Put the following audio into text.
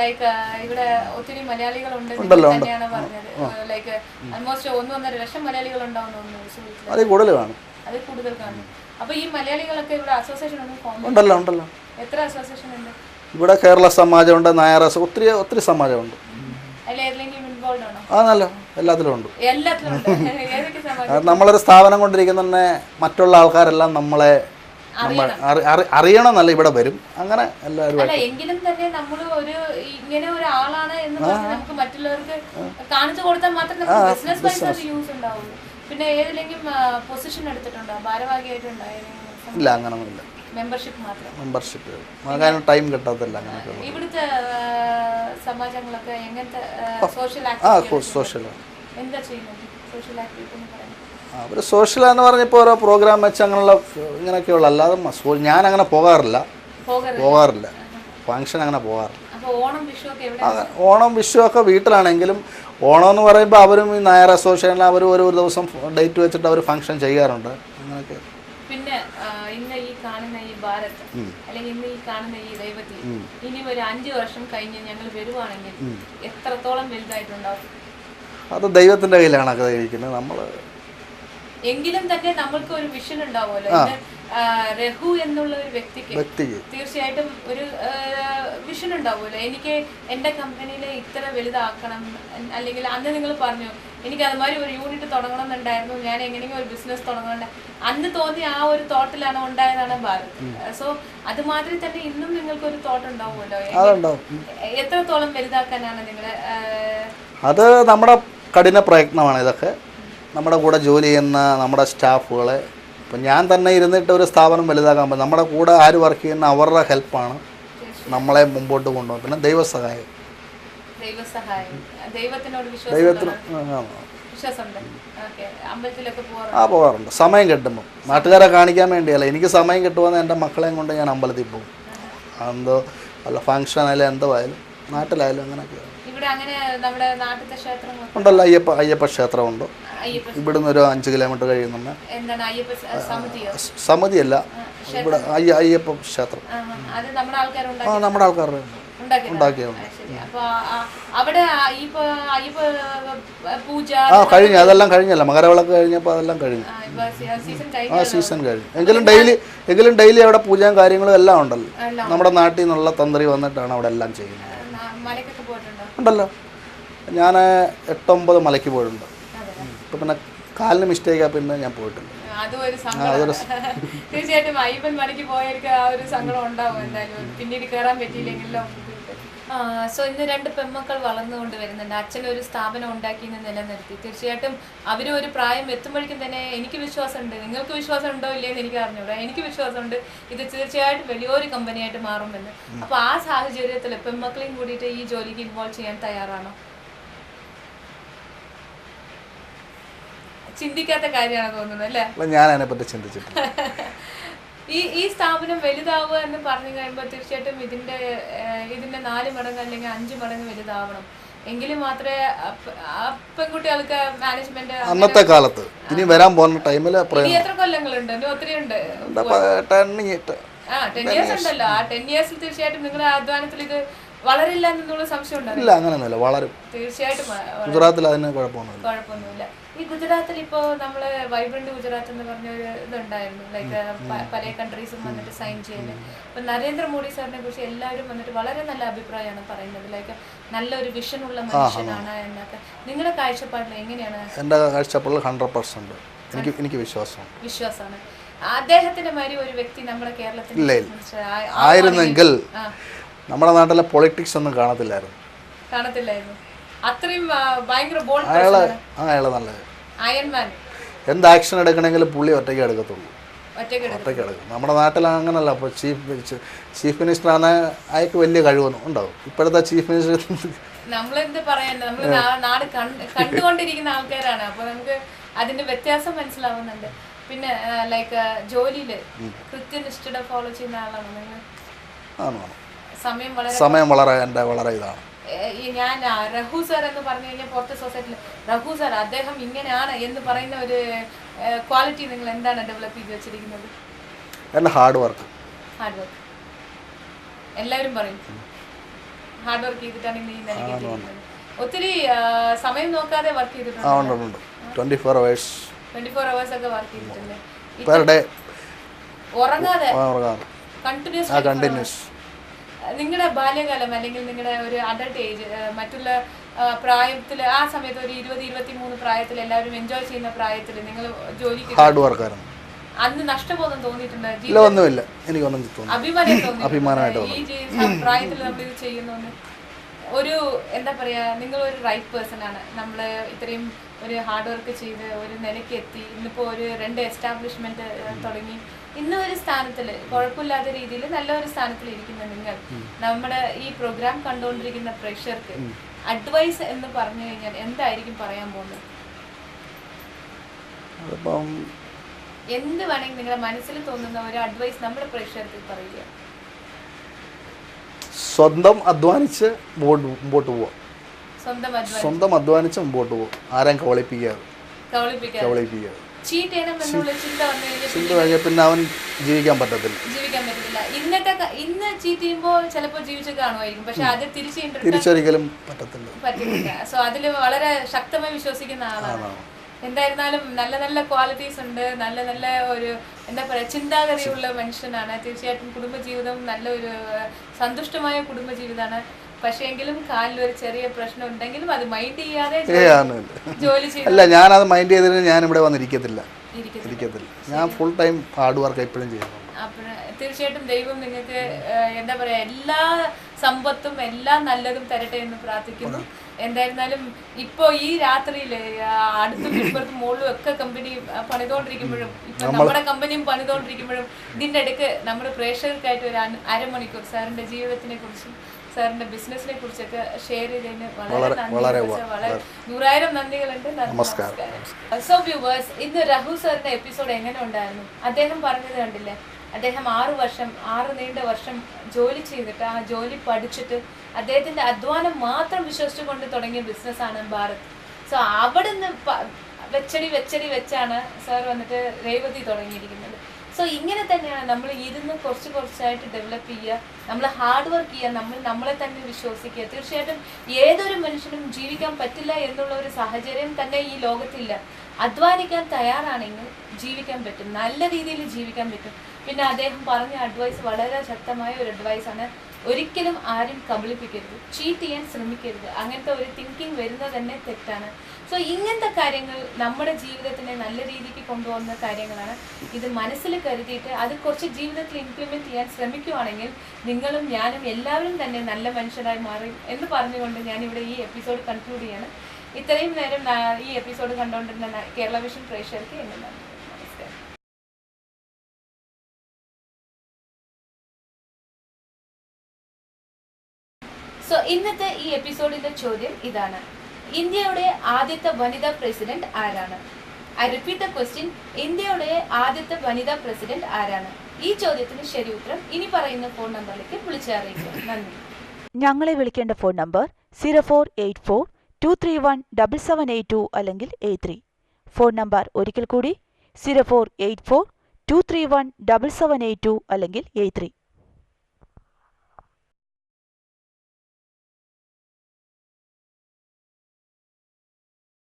Like ഇവിടെ ഒത്തിരി മലയാളികളുണ്ട് തന്നെയാണ് പറഞ്ഞത്. ലൈക്ക് ആൾമോസ്റ്റ് 1.5 ലക്ഷം മലയാളികൾ ഉണ്ടാവുന്നു തോന്നുന്നു. അതിൽ കൂടുതൽ കാണും. അതിൽ കൂടുതൽ കാണും. അപ്പൊ ഈ മലയാളികളൊക്കെ ഇവിടെ അസോസിയേഷൻ ഉണ്ടല്ലോ ഉണ്ടല്ലോ. എത്ര അസോസിയേഷൻ ഉണ്ട് ഇവിടെ? കേരള സമാജമുണ്ട്, നായർ ഒത്തിരി ഒത്തിരി സമാജമുണ്ട്. നല്ല എല്ലാത്തിലും ഉണ്ട്. നമ്മളൊരു സ്ഥാപനം കൊണ്ടിരിക്കുന്ന മറ്റുള്ള ആൾക്കാരെല്ലാം നമ്മളെ അറിയണമെന്നല്ല, ഇവിടെ വരും. അങ്ങനെ എല്ലാവരും എങ്കിലും തന്നെ നമ്മൾ ഒരു ഇങ്ങനെ ഒരാളാണ് എന്ന് പറഞ്ഞ് നമുക്ക് മറ്റുള്ളവർക്ക് കാണിച്ചു കൊടുത്താൽ മാത്രമേ നമുക്ക് ബിസിനസ് വൈസ് യൂസ് ഉണ്ടാവുള്ളൂ. പിന്നെ ഏതിലെങ്കിലും പൊസിഷൻ എടുത്തിട്ടുണ്ടോ? ഭാരവാഹിയായിട്ടുണ്ടോ? ഇല്ല, അങ്ങനൊന്നുമില്ല. മെമ്പർഷിപ്പ് മാത്രം. മെമ്പർഷിപ്പ് അങ്ങനെ ടൈം കിട്ടാത്തില്ല. അങ്ങനെ ഇവിടുത്തെ സമാജങ്ങളൊക്കെ എങ്ങനത്തെ സോഷ്യൽ എന്താ ചെയ്യുന്നത്? സോഷ്യൽ ആക്ടിവിറ്റി എന്ന് പറയുന്നത് അവർ സോഷ്യൽ എന്ന് പറഞ്ഞപ്പോൾ ഓരോ പ്രോഗ്രാം വെച്ച് അങ്ങനെയുള്ള ഇങ്ങനെയൊക്കെയുള്ള, അല്ലാതെ ഞാൻ അങ്ങനെ പോകാറില്ല. ഫങ്ഷൻ അങ്ങനെ പോകാറില്ല. ഓണം വിഷു ഒക്കെ വീട്ടിലാണെങ്കിലും, ഓണം എന്ന് പറയുമ്പോൾ അവരും ഈ നായർ അസോസിയേഷനിൽ അവർ ഒരു ദിവസം ഡേറ്റ് വെച്ചിട്ട് അവർ ഫങ്ഷൻ ചെയ്യാറുണ്ട്. അങ്ങനെയൊക്കെ. പിന്നെ ഇന്ന് ഈ കാണുന്ന ഈ ഭാരത് അല്ലെങ്കിൽ ഇന്ന് ഈ കാണുന്ന ഈ ദൈവത്തിൽ ഇനി ഒരു 5 വർഷം കഴിഞ്ഞ് ഞങ്ങൾ വരുവാണെങ്കിൽ എത്രത്തോളം വലുതായിട്ടുണ്ടാവും? അത് ദൈവത്തിന്റെ കയ്യിലാണ് ഒക്കെ ഇരിക്കുന്നത്. നമ്മൾ എങ്കിലും തന്നെ നമ്മൾക്ക് ഒരു വിഷൻ ഉണ്ടാവുമല്ലോ. രഘു എന്നുള്ള ഒരു വ്യക്തിക്ക് തീർച്ചയായിട്ടും ഒരു വിഷൻ ഉണ്ടാവുമല്ലോ. എനിക്ക് എൻ്റെ കമ്പനിയിലെ ഇത്ര വലുതാക്കണം, അല്ലെങ്കിൽ അന്ന് നിങ്ങൾ പറഞ്ഞു എനിക്ക് അതുമാതിരി ഒരു യൂണിറ്റ് തുടങ്ങണം എന്നുണ്ടായിരുന്നു, ഞാൻ എങ്ങനെയെങ്കിലും ഒരു ബിസിനസ് തുടങ്ങണ്ട, അന്ന് തോന്നിയ ആ ഒരു തോട്ടിലാണ് ഉണ്ടായതാണ് ഭാരത്. സോ അതുമാതിരി തന്നെ ഇന്നും നിങ്ങൾക്ക് ഒരു തോട്ട് ഉണ്ടാവുമല്ലോ. എത്രത്തോളം വലുതാക്കാനാണ് നിങ്ങള്? അത് നമ്മുടെ കഠിന പ്രയത്നമാണ്. ഇതൊക്കെ നമ്മുടെ കൂടെ ജോലി ചെയ്യുന്ന നമ്മുടെ സ്റ്റാഫുകളെ, ഇപ്പം ഞാൻ തന്നെ ഇരുന്നിട്ട് ഒരു സ്ഥാപനം വലുതാക്കാൻ പറ്റും. നമ്മുടെ കൂടെ ആര് വർക്ക് ചെയ്യുന്ന അവരുടെ ഹെൽപ്പാണ് നമ്മളെ മുമ്പോട്ട് കൊണ്ടുപോകും. പിന്നെ ദൈവസഹായം. പോകാറുണ്ട് സമയം കിട്ടുമ്പോൾ. നാട്ടുകാരെ കാണിക്കാൻ വേണ്ടിയല്ല, എനിക്ക് സമയം കിട്ടുമെന്ന് എൻ്റെ മക്കളെയും കൊണ്ട് ഞാൻ അമ്പലത്തിൽ പോകും. എന്തോ അല്ല ഫങ്ഷൻ ആയാലും എന്തോ ആയാലും നാട്ടിലായാലും അങ്ങനെയൊക്കെയാണ്. ഉണ്ടല്ലോ, അയ്യപ്പ ക്ഷേത്രമുണ്ട്. ഇവിടുന്ന് ഒരു 5 കിലോമീറ്റർ കഴിയുന്നുണ്ട്. സമിതിയല്ല, ഇവിടെ അയ്യപ്പ ക്ഷേത്രം. നമ്മുടെ ആൾക്കാരുടെ ഉണ്ടാക്കിയതുണ്ട്. കഴിഞ്ഞു. അതെല്ലാം കഴിഞ്ഞല്ല, മകരവിളക്ക് കഴിഞ്ഞപ്പോൾ അതെല്ലാം കഴിഞ്ഞു. സീസൺ കഴിഞ്ഞു. എങ്കിലും ഡെയിലി അവിടെ പൂജയും കാര്യങ്ങളും എല്ലാം ഉണ്ടല്ലോ. നമ്മുടെ നാട്ടിൽ നിന്നുള്ള തന്ത്രി വന്നിട്ടാണ് അവിടെ എല്ലാം ചെയ്യുന്നത്. ഉണ്ടല്ലോ, ഞാൻ 8-9 മലയ്ക്ക് പോയിട്ടുണ്ട്. ഇപ്പം പിന്നെ കാലിന് മിസ്റ്റേക്കാ, പിന്നെ ഞാൻ പോയിട്ടില്ല. തീർച്ചയായിട്ടും അയ്യപ്പൻ മലയ്ക്ക് പോയവർക്ക് ആ ഒരു സങ്കടം ഉണ്ടാവും എന്തായാലും, പിന്നീട് കയറാൻ പറ്റിയില്ലെങ്കിലോ. സോ ഇന്ന് 2 പെൺമക്കൾ വളർന്നുകൊണ്ട് വരുന്നുണ്ട്. അച്ഛൻ ഒരു സ്ഥാപനം ഉണ്ടാക്കി നിലനിർത്തി. തീർച്ചയായിട്ടും അവരും ഒരു പ്രായം എത്തുമ്പോഴേക്കും തന്നെ എനിക്ക് വിശ്വാസമുണ്ട്, നിങ്ങൾക്ക് വിശ്വാസം ഉണ്ടോ ഇല്ലയെന്ന് എനിക്ക് അറിഞ്ഞൂടാ, എനിക്ക് വിശ്വാസമുണ്ട് ഇത് തീർച്ചയായിട്ടും വലിയൊരു കമ്പനിയായിട്ട് മാറുമെന്ന്. അപ്പോൾ ആ സാഹചര്യത്തിൽ പെൺമക്കളെയും കൂടിയിട്ട് ഈ ജോലിക്ക് ഇൻവോൾവ് ചെയ്യാൻ തയ്യാറാണോ? ചിന്തിക്കാത്ത കാര്യമാണ് തോന്നുന്നത് അല്ലേ? ഞാൻ അതിനെപ്പറ്റി ചിന്തിച്ചിട്ടില്ല. ഈ സ്ഥാപനം വലുതാവുക എന്ന് പറഞ്ഞു കഴിയുമ്പോൾ തീർച്ചയായിട്ടും ഇതിന്റെ 4 മടങ്ങ് അല്ലെങ്കിൽ 5 മടങ്ങ് വലുതാവണം, എങ്കിലും മാത്രമേ പെൺകുട്ടികൾക്ക് മാനേജ്മെന്റ് അന്നത്തെ കാലത്ത് ഇനി വരാൻ പോകുന്ന ടൈമിൽ എത്ര കൊല്ലങ്ങളുണ്ട്? ഒത്തിരി ഉണ്ട്. 10 ഇയേഴ്സ് ഉണ്ടല്ലോ. ആ 10 ഇയേഴ്സിൽ തീർച്ചയായിട്ടും നിങ്ങളുടെ അധ്വാനത്തിൽ ഇത് വളരില്ല എന്നുള്ള സംശയം ഉണ്ടല്ലോ? അങ്ങനെയൊന്നുമില്ല, വളരും. തീർച്ചയായിട്ടും ഗുജറാത്തിൽ അതിന് കുഴപ്പമൊന്നുമില്ല. ഈ ഗുജറാത്തിൽ ഇപ്പോ നമ്മള് വൈബ്രന്റ് ഗുജറാത്ത് എന്ന് പറഞ്ഞ ഒരു ഇതുണ്ടായിരുന്നു, ലൈക്ക് പല കൺട്രീസും വന്നിട്ട് സൈൻ ചെയ്യുന്നത്. അപ്പൊ നരേന്ദ്രമോദി സാറിനെ കുറിച്ച് എല്ലാവരും വന്നിട്ട് വളരെ നല്ല അഭിപ്രായമാണ് പറയുന്നത്. ലൈക്ക് നല്ലൊരു വിഷൻ ഉള്ള മനുഷ്യനാണ് എന്നൊക്കെ. നിങ്ങളുടെ കാഴ്ചപ്പാടിൽ എങ്ങനെയാണ്? എൻ്റെ കാഴ്ചപ്പാടിൽ 100% എനിക്ക് വിശ്വാസമാണ്. അദ്ദേഹത്തിന്റെ മാതിരി ഒരു വ്യക്തി നമ്മുടെ കേരളത്തിൽ ആയിരുന്നെങ്കിൽ നമ്മുടെ നാട്ടിലെ പൊളിറ്റിക്സ് ഒന്നും കാണത്തില്ലായിരുന്നു. അത്രയും ഭയങ്കര ബോൾഡ്. അയാള് നല്ലത്. എന്ത് ആക്ഷൻ എടുക്കണമെങ്കിലും പുള്ളി ഒറ്റയ്ക്ക് എടുക്കത്തുള്ളൂ. നമ്മുടെ നാട്ടിൽ അങ്ങനല്ല. അപ്പോൾ ചീഫ് മിനിസ്റ്ററാണ്, അയാൾക്ക് വലിയ കഴിവൊന്നും ഉണ്ടാവും. ഇപ്പോഴത്തെ ചീഫ് മിനിസ്റ്റർ നമ്മളെന്ത് പറയാൻ, നമ്മൾ നാട് കണ്ടുകൊണ്ടിരിക്കുന്ന ആൾക്കാരാണ്. അപ്പോൾ നമുക്ക് അതിന്റെ വ്യത്യാസം മനസ്സിലാവുന്നുണ്ട്. പിന്നെ ലൈക്ക് ജോലിയില് കൃത്യനിഷ്ഠത ഫോളോ ചെയ്യുന്ന ആളാണ് നിങ്ങൾ? സമയം വളരെ ഇതാണ്. ഞാൻ രഘു സാർ എന്ന് പറഞ്ഞു കഴിഞ്ഞാൽ പുറത്തെ സൊസൈറ്റിയിൽ രഘു സാർ അദ്ദേഹം ഇങ്ങനെയാണ് എന്ന് പറയുന്ന ഒരു ക്വാളിറ്റി നിങ്ങൾ എന്താണ് ഡെവലപ്പ് ചെയ്ത് വെച്ചിരിക്കുന്നത്? Hard work. എല്ലാവരും പറയും ഹാർഡ് വർക്ക് ചെയ്തിട്ടാണ് ഇന്ന് ഈ നിലയ്ക്ക് എത്തിയിരിക്കുന്നത്. ഒത്തിരി സമയം നോക്കാതെ വർക്ക് ചെയ്തിട്ടുണ്ട്. 24 hours ഒക്കെ വർക്ക് ചെയ്തിട്ടുണ്ട്. ഉറങ്ങാതെ കണ്ടിന്യൂസ്. നിങ്ങളുടെ ബാല്യകാലം അല്ലെങ്കിൽ നിങ്ങളുടെ ഒരു അഡൾട്ട് ഏജ്, മറ്റുള്ള പ്രായത്തിൽ, ആ സമയത്ത് ഒരു 20-23 പ്രായത്തിൽ എല്ലാവരും എൻജോയ് ചെയ്യുന്ന പ്രായത്തിൽ നിങ്ങൾ ജോലിക്ക് ഹാർഡ് വർക്കായിരുന്നു. അന്ന് നഷ്ടബോധം തോന്നിയിട്ടുണ്ട്? അഭിമാനമായിട്ട് ഈ പ്രായത്തിൽ നമ്മൾ ഇത് ചെയ്യുന്നു. ഒരു എന്താ പറയാ, നിങ്ങൾ ഒരു റൈറ്റ് പേഴ്സൺ ആണ്. നമ്മൾ ഇത്രയും ഒരു ഹാർഡ് വർക്ക് ചെയ്ത് ഒരു നിലയ്ക്ക് എത്തി. ഇന്നിപ്പോൾ ഒരു 2 എസ്റ്റാബ്ലിഷ്മെന്റ് തുടങ്ങി. ഇന്ന് ഒരു സ്ഥാനത്തിൽ, കുഴപ്പമില്ലാത്ത രീതിയിൽ നല്ലൊരു സ്ഥാനത്തിൽ ഇരിക്കുന്ന നിങ്ങൾ, നമ്മുടെ ഈ പ്രോഗ്രാം കണ്ടുകൊണ്ടിരിക്കുന്ന പ്രേക്ഷകർക്ക് അഡ്വൈസ് എന്ന് പറഞ്ഞു കഴിഞ്ഞാൽ എന്തായിരിക്കും പറയാൻ പോകുന്നത്? എന്ത് വേണമെങ്കിൽ നിങ്ങളുടെ മനസ്സിൽ തോന്നുന്ന ഒരു അഡ്വൈസ് നമ്മുടെ പ്രേക്ഷകർക്ക് പറയുക. സ്വന്തം അധ്വാനിച്ച് മുമ്പോട്ട് പോവുക. സ്വന്തം അധ്വാനിച്ച് മുമ്പോട്ട് പോകും. ആരെയും കവളിപ്പിക്കാതെ. ചിന്ത കഴിഞ്ഞാൽ പിന്നെ അവൻ ജീവിക്കാൻ പറ്റത്തില്ല. ഇന്ന് ചീറ്റ് ചെയ്യുമ്പോൾ ചിലപ്പോൾ ജീവിച്ചു കാണുമായിരിക്കും, പക്ഷെ അത് തിരിച്ചൊരിക്കലും പറ്റത്തില്ല. സോ അതിൽ വളരെ ശക്തമായി വിശ്വസിക്കുന്ന ആളാണ്. എന്തായിരുന്നാലും നല്ല നല്ല ക്വാളിറ്റീസ് ഉണ്ട്, നല്ല നല്ല ഒരു എന്താ പറയുക ചിന്താഗതിയുള്ള മനുഷ്യനാണ്. തീർച്ചയായിട്ടും കുടുംബജീവിതം നല്ലൊരു സന്തുഷ്ടമായ കുടുംബജീവിതമാണ്. പക്ഷേ എങ്കിലും കാലിലൊരു ചെറിയ പ്രശ്നം ഉണ്ടെങ്കിലും അത് മൈൻഡ് ചെയ്യാതെ ജോലി അല്ല, ഞാനത് മൈൻഡ് ചെയ്തിട്ട് ഞാൻ ഇവിടെ വന്നിരിക്കത്തില്ല. ഞാൻ ഫുൾ ടൈം ഹാർഡ് വർക്ക് എപ്പോഴും ചെയ്യുന്നു. തീർച്ചയായിട്ടും ദൈവം നിങ്ങൾക്ക് എന്താ പറയാ എല്ലാ സമ്പത്തും എല്ലാം നല്ലതും തരട്ടെ എന്ന് പ്രാർത്ഥിക്കുന്നു. എന്തായിരുന്നാലും ഇപ്പൊ ഈ രാത്രിയില് അടുത്തും ഇപ്പുറത്തും മുകളിലും ഒക്കെ കമ്പനി പണിതുകൊണ്ടിരിക്കുമ്പോഴും ഇപ്പൊ നമ്മുടെ കമ്പനിയും പണിതുകൊണ്ടിരിക്കുമ്പോഴും ഇതിന്റെ ഇടയ്ക്ക് നമ്മുടെ പ്രേക്ഷകർക്കായിട്ട് ഒരു അരമണിക്കൂർ സാറിന്റെ ജീവിതത്തിനെ കുറിച്ചും സാറിന്റെ ബിസിനസിനെ കുറിച്ചൊക്കെ ഷെയർ ചെയ്തതിന് വളരെ 100,000 നന്ദികളുണ്ട്. നമസ്കാരം. സോ വ്യൂവേഴ്സ്, ഇന്ന് രഘു സാറിന്റെ എപ്പിസോഡ് എങ്ങനെ ഉണ്ടായിരുന്നു? അദ്ദേഹം പറഞ്ഞത് കണ്ടില്ലേ? അദ്ദേഹം 6 നീണ്ട വർഷം ജോലി ചെയ്തിട്ട്, ആ ജോലി പഠിച്ചിട്ട്, അദ്ദേഹത്തിന്റെ അധ്വാനം മാത്രം വിശ്വസിച്ചുകൊണ്ട് തുടങ്ങിയ ബിസിനസ്സാണ് ഭാരത്. സോ അവിടുന്ന് വെച്ചടി വെച്ചാണ് സാർ വന്നിട്ട് രേവതി തുടങ്ങിയിരിക്കുന്നത്. സോ ഇങ്ങനെ തന്നെയാണ് നമ്മൾ ഇരുന്ന് കുറച്ചായിട്ട് ഡെവലപ്പ് ചെയ്യുക, നമ്മൾ ഹാർഡ് വർക്ക് ചെയ്യുക, നമ്മളെ തന്നെ വിശ്വസിക്കുക. തീർച്ചയായിട്ടും ഏതൊരു മനുഷ്യനും ജീവിക്കാൻ പറ്റില്ല എന്നുള്ള ഒരു സാഹചര്യം തന്നെ ഈ ലോകത്തില്ല. അധ്വാനിക്കാൻ തയ്യാറാണെങ്കിൽ ജീവിക്കാൻ പറ്റും, നല്ല രീതിയിൽ ജീവിക്കാൻ പറ്റും. പിന്നെ അദ്ദേഹം പറഞ്ഞ അഡ്വൈസ് വളരെ ശക്തമായ ഒരു അഡ്വൈസാണ്. ഒരിക്കലും ആരും കബളിപ്പിക്കരുത്, ചീറ്റ് ചെയ്യാൻ ശ്രമിക്കരുത്. അങ്ങനത്തെ ഒരു തിങ്കിങ് വരുന്നത് തന്നെ തെറ്റാണ്. സോ ഇങ്ങനത്തെ കാര്യങ്ങൾ നമ്മുടെ ജീവിതത്തിനെ നല്ല രീതിക്ക് കൊണ്ടുപോകുന്ന കാര്യങ്ങളാണ്. ഇത് മനസ്സിൽ കരുതിയിട്ട് അത് കുറച്ച് ജീവിതത്തിൽ ഇംപ്ലിമെൻറ്റ് ചെയ്യാൻ ശ്രമിക്കുകയാണെങ്കിൽ നിങ്ങളും ഞാനും എല്ലാവരും തന്നെ നല്ല മനുഷ്യരായി മാറും എന്ന് പറഞ്ഞുകൊണ്ട് ഞാനിവിടെ ഈ എപ്പിസോഡ് കൺക്ലൂഡ് ചെയ്യാണ്. ഇത്രയും നേരം ഈ എപ്പിസോഡ് കണ്ടുകൊണ്ടിരുന്ന കേരള വിഷൻ പ്രേക്ഷകർക്ക് എന്നെ നന്ദി. നമസ്കാരം. സോ ഇന്നത്തെ ഈ എപ്പിസോഡിന്റെ ചോദ്യം ഇതാണ്: ഇന്ത്യയുടെ ആദ്യത്തെ വനിതാ പ്രസിഡന്റ് ആരാണ്? I repeat the question. ഇന്ത്യയുടെ ആദ്യത്തെ വനിതാ പ്രസിഡന്റ് ആരാണ്? ഈ ചോദ്യത്തിന് ശരി ഉത്തരം ഇനി പറയുന്ന ഫോൺ നമ്പറിലേക്ക് വിളിച്ചറിയിക്കുക. നന്ദി. ഞങ്ങളെ വിളിക്കേണ്ട ഫോൺ നമ്പർ 0484-231-7782 അല്ലെങ്കിൽ 83. ഫോൺ നമ്പർ ഒരിക്കൽ കൂടി 0484-231-7782 അല്ലെങ്കിൽ 83.